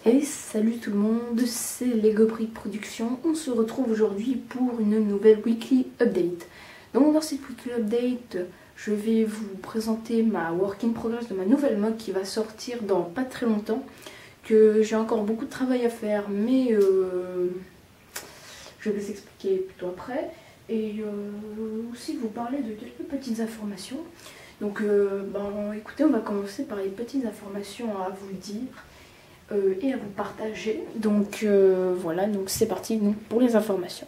Et salut tout le monde, c'est Lego Brick Production. On se retrouve aujourd'hui pour une nouvelle weekly update. Donc dans cette weekly update, je vais vous présenter ma work in progress de ma nouvelle mug qui va sortir dans pas très longtemps. Que j'ai encore beaucoup de travail à faire, mais je vais vous expliquer plutôt après. Et aussi vous parler de quelques petites informations. Donc écoutez, on va commencer par les petites informations à vous dire. Et à vous partager. Donc voilà, donc c'est parti pour les informations.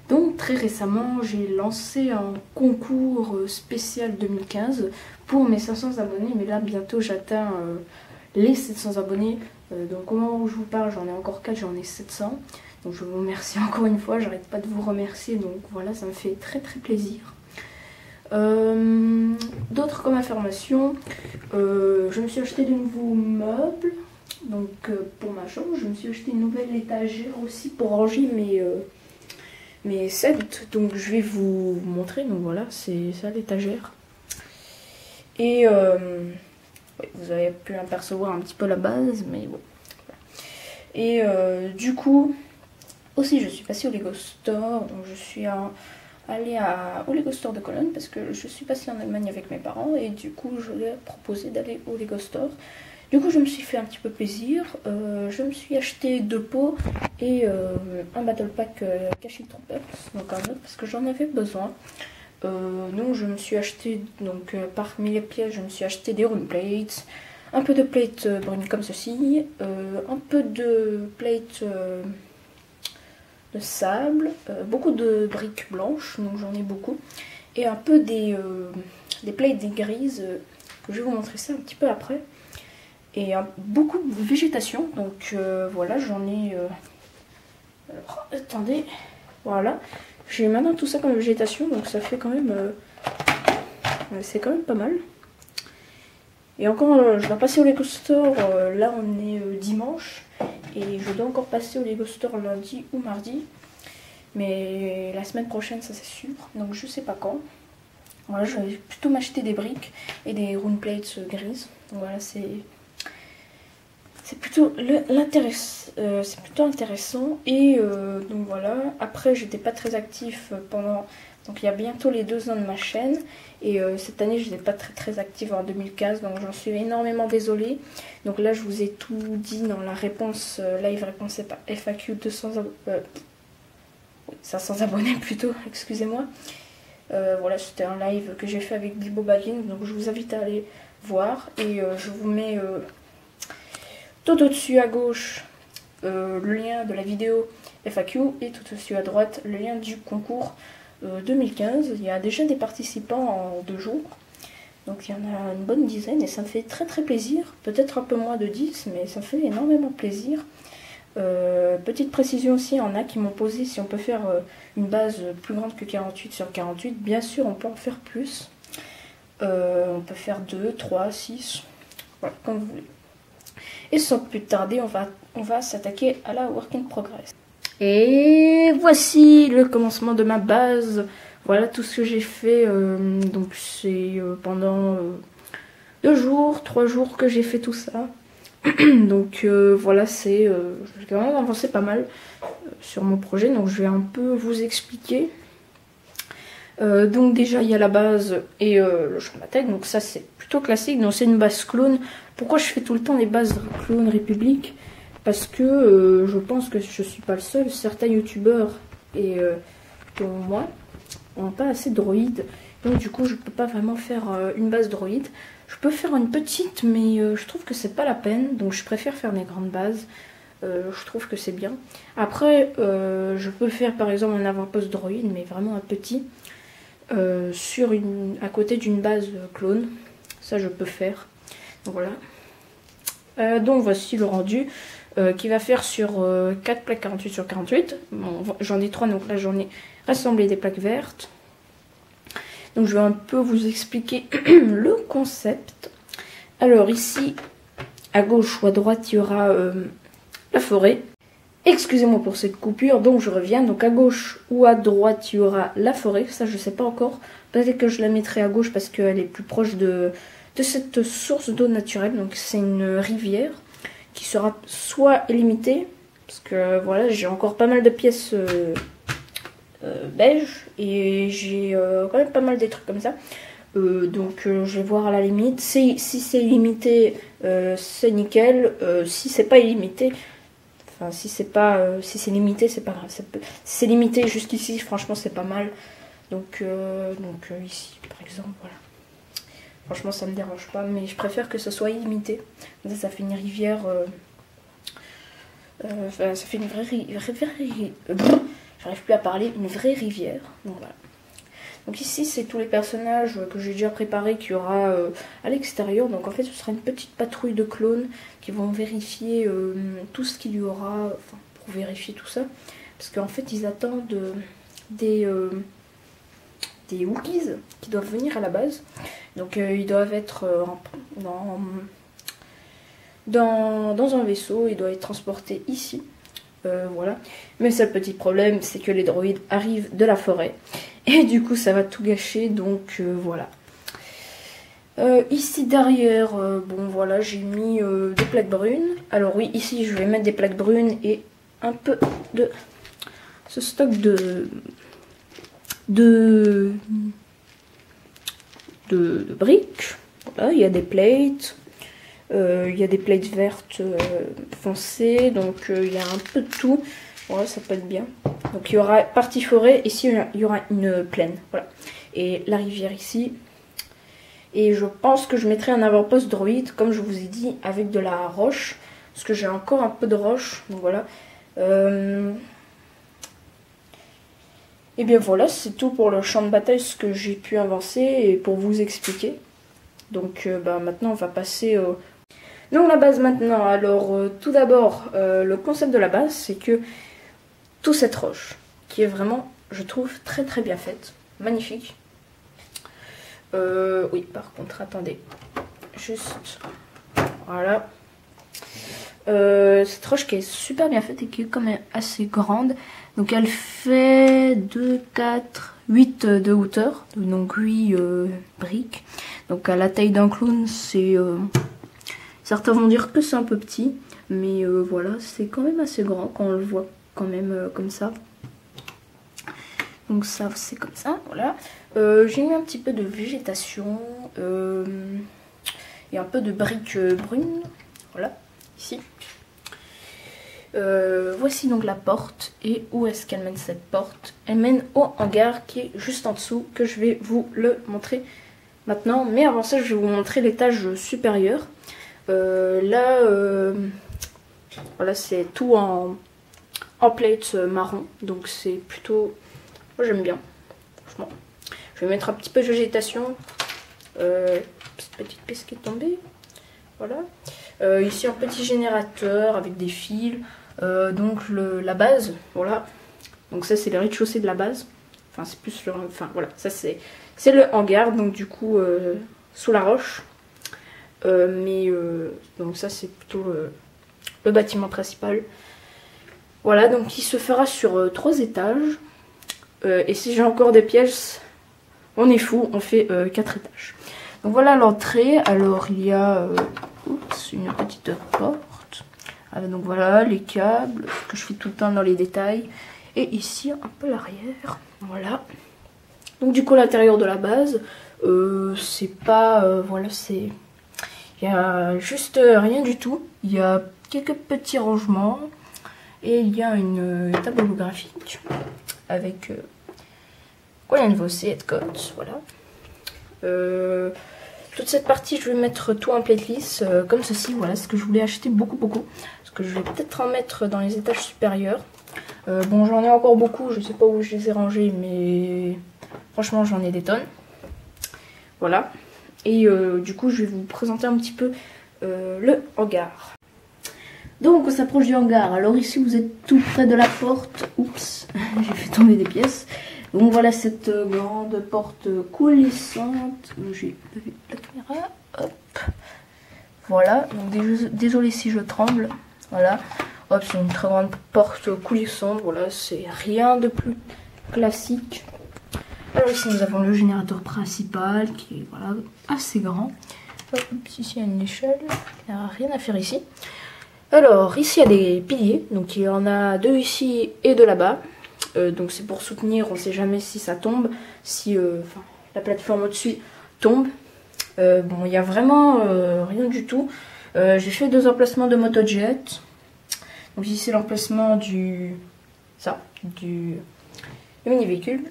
Donc très récemment, j'ai lancé un concours spécial 2015 pour mes 500 abonnés. Mais là, bientôt, j'atteins les 700 abonnés. Donc au moment où je vous parle, j'en ai encore 4, j'en ai 700. Donc je vous remercie encore une fois, j'arrête pas de vous remercier. Donc voilà, ça me fait très plaisir. D'autres comme information, je me suis acheté de nouveaux meubles. Donc pour ma chambre, je me suis acheté une nouvelle étagère aussi pour ranger mes sets. Donc je vais vous montrer. Donc voilà, c'est ça l'étagère. Et oui, vous avez pu apercevoir un petit peu la base, mais bon. Et du coup, aussi je suis passée au Lego Store. Donc je suis allée au Lego Store de Cologne parce que je suis passée en Allemagne avec mes parents. Et du coup, je leur ai proposé d'aller au Lego Store. Du coup, je me suis fait un petit peu plaisir. Je me suis acheté 2 pots et un battle pack Cashing Troopers, donc un autre parce que j'en avais besoin. Donc, je me suis acheté, donc parmi les pièces, je me suis acheté des rune plates, un peu de plates brunes comme ceci, un peu de plates de sable, beaucoup de briques blanches, donc j'en ai beaucoup, et un peu des plates des grises, que je vais vous montrer ça un petit peu après. Et beaucoup de végétation, donc voilà, j'en ai... Alors, attendez, voilà. J'ai maintenant tout ça comme végétation, donc ça fait quand même... c'est quand même pas mal. Et encore, je dois passer au Lego Store, là on est dimanche. Et je dois encore passer au Lego Store lundi ou mardi. Mais la semaine prochaine, ça c'est sûr, donc je sais pas quand. Voilà, je vais plutôt m'acheter des briques et des rune plates grises. Donc voilà, c'est plutôt intéressant. Et donc voilà, après j'étais pas très actif pendant, donc il y a bientôt les 2 ans de ma chaîne. Et cette année je n'étais pas très active en 2015, donc j'en suis énormément désolée. Donc là je vous ai tout dit dans la réponse, live réponse FAQ 500 abonnés plutôt, excusez-moi. Voilà, c'était un live que j'ai fait avec Bilbo Baggins, donc je vous invite à aller voir. Et je vous mets... tout au-dessus à gauche, le lien de la vidéo FAQ et tout au-dessus à droite, le lien du concours 2015. Il y a déjà des participants en 2 jours. Donc il y en a une bonne dizaine et ça me fait très plaisir. Peut-être un peu moins de 10, mais ça me fait énormément plaisir. Petite précision aussi, il y en a qui m'ont posé si on peut faire une base plus grande que 48 sur 48. Bien sûr, on peut en faire plus. On peut faire 2, 3, 6, voilà, comme vous voulez. Et sans plus tarder, on va s'attaquer à la work in progress. Et voici le commencement de ma base. Voilà tout ce que j'ai fait. Donc c'est pendant 2 jours, 3 jours que j'ai fait tout ça. Donc voilà, j'ai quand même avancé pas mal sur mon projet. Donc je vais un peu vous expliquer. Donc déjà il y a la base et le champ de bataille, donc ça c'est plutôt classique. Donc c'est une base clone. Pourquoi je fais tout le temps des bases clone République? Parce que je pense que je suis pas le seul. Certains youtubeurs et dont moi n'ont pas assez de droïdes, donc du coup je peux pas vraiment faire une base droïde. Je peux faire une petite, mais je trouve que c'est pas la peine, donc je préfère faire des grandes bases. Je trouve que c'est bien. Après je peux faire par exemple un avant-poste droïde, mais vraiment un petit. À côté d'une base clone, ça je peux faire. Donc voilà. Donc voici le rendu qui va faire sur 4 plaques 48 sur 48. Bon, j'en ai 3, donc là j'en ai rassemblé des plaques vertes. Donc je vais un peu vous expliquer le concept. Alors ici, à gauche ou à droite, il y aura la forêt. Excusez-moi pour cette coupure, donc je reviens. Donc à gauche ou à droite, il y aura la forêt. Ça, je sais pas encore. Peut-être que je la mettrai à gauche parce qu'elle est plus proche de cette source d'eau naturelle. Donc c'est une rivière qui sera soit illimité, parce que voilà, j'ai encore pas mal de pièces beige et j'ai quand même pas mal des trucs comme ça. Donc je vais voir à la limite. Si c'est illimité, c'est nickel. Si c'est pas illimité, enfin si c'est limité, c'est pas grave. Si c'est limité jusqu'ici, franchement c'est pas mal. Donc ici par exemple, voilà. Franchement ça me dérange pas, mais je préfère que ce soit illimité. Comme ça fait une rivière. Ça fait une vraie j'arrive plus à parler, une vraie rivière. Donc voilà. Donc ici c'est tous les personnages que j'ai déjà préparés qu'il y aura à l'extérieur. Donc en fait ce sera une petite patrouille de clones qui vont vérifier tout ce qu'il y aura, enfin pour vérifier tout ça. Parce qu'en fait ils attendent des Wookiees qui doivent venir à la base. Donc ils doivent être dans un vaisseau, ils doivent être transportés ici. Voilà. Mais le seul petit problème, c'est que les droïdes arrivent de la forêt. Et du coup, ça va tout gâcher. Donc, voilà. Ici, derrière, bon, voilà, j'ai mis des plaques brunes. Alors oui, ici, je vais mettre des plaques brunes et un peu de ce stock de briques. Voilà, il y a des plates. Il y a des plates vertes foncées, donc il y a un peu de tout. Voilà, ça peut être bien. Donc il y aura partie forêt, ici il y aura une plaine. Voilà. Et la rivière ici. Et je pense que je mettrai un avant-poste droïde, comme je vous ai dit, avec de la roche. Parce que j'ai encore un peu de roche. Donc voilà. Et bien voilà, c'est tout pour le champ de bataille, ce que j'ai pu avancer et pour vous expliquer. Donc maintenant on va passer au... Donc la base maintenant, alors tout d'abord, le concept de la base, c'est que toute cette roche, qui est vraiment, je trouve, très très bien faite, magnifique. Oui, par contre, attendez, juste, voilà. Cette roche qui est super bien faite et qui est quand même assez grande. Donc elle fait 2, 4, 8 de hauteur, donc 8 briques. Donc à la taille d'un clown, c'est... certains vont dire que c'est un peu petit, mais voilà, c'est quand même assez grand quand on le voit quand même comme ça. Donc ça, c'est comme ça, voilà. J'ai mis un petit peu de végétation et un peu de briques brunes, voilà, ici. Voici donc la porte. Et où est-ce qu'elle mène cette porte? Elle mène au hangar qui est juste en dessous, que je vais vous le montrer maintenant. Mais avant ça, je vais vous montrer l'étage supérieur. Là, voilà, c'est tout en plate marron. Donc c'est plutôt... Moi j'aime bien, franchement. Je vais mettre un petit peu de végétation. Petite pièce qui est tombée. Voilà. Ici un petit générateur avec des fils. Donc la base, voilà. Donc ça c'est le rez-de-chaussée de la base. Enfin c'est plus le... Enfin voilà, ça c'est le hangar, donc du coup sous la roche. Donc ça c'est plutôt le bâtiment principal. Voilà, donc il se fera sur 3 étages. Et si j'ai encore des pièces, on est fou, on fait 4 étages. Donc voilà l'entrée. Alors il y a une petite porte. Donc voilà les câbles que je fais tout le temps dans les détails. Et ici un peu l'arrière. Voilà. Donc du coup l'intérieur de la base, c'est pas... voilà, c'est... Il y a juste rien du tout. Il y a quelques petits rangements. Et il y a une table holographique avec Queen Vossé et Cote. Voilà. Toute cette partie, je vais mettre tout en plate lisse comme ceci. Voilà ce que je voulais acheter beaucoup. Parce que je vais peut-être en mettre dans les étages supérieurs. Bon, j'en ai encore beaucoup. Je sais pas où je les ai rangés, mais franchement, j'en ai des tonnes. Voilà. Et du coup, je vais vous présenter un petit peu le hangar. Donc, on s'approche du hangar. Alors ici, vous êtes tout près de la porte. Oups, j'ai fait tomber des pièces. Donc voilà cette grande porte coulissante. J'ai levé la caméra. Hop. Voilà. Donc désolé si je tremble. Voilà. Hop, c'est une très grande porte coulissante. Voilà, c'est rien de plus classique. Alors ici, nous avons le générateur principal qui est voilà, assez grand. Hop, ici, il y a une échelle. Il n'y a rien à faire ici. Alors ici il y a des piliers, donc il y en a 2 ici et 2 là-bas. Donc c'est pour soutenir, on ne sait jamais si ça tombe, si la plateforme au-dessus tombe. Bon, il n'y a vraiment rien du tout. J'ai fait 2 emplacements de motojet. Donc ici c'est l'emplacement du mini-véhicule.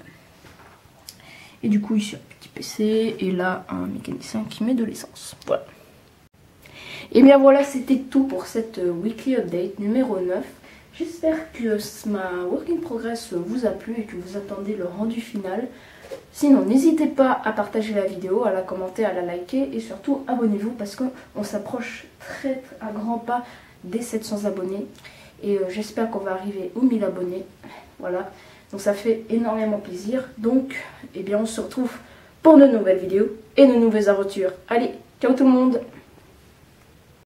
Et du coup ici un petit PC et là un mécanicien qui met de l'essence. Voilà. Et bien voilà, c'était tout pour cette weekly update numéro 9. J'espère que ma work in progress vous a plu et que vous attendez le rendu final. Sinon, n'hésitez pas à partager la vidéo, à la commenter, à la liker et surtout abonnez-vous parce qu'on s'approche très à grands pas des 700 abonnés. Et j'espère qu'on va arriver aux 1000 abonnés. Voilà, donc ça fait énormément plaisir. Donc, eh bien, on se retrouve pour de nouvelles vidéos et de nouvelles aventures. Allez, ciao tout le monde!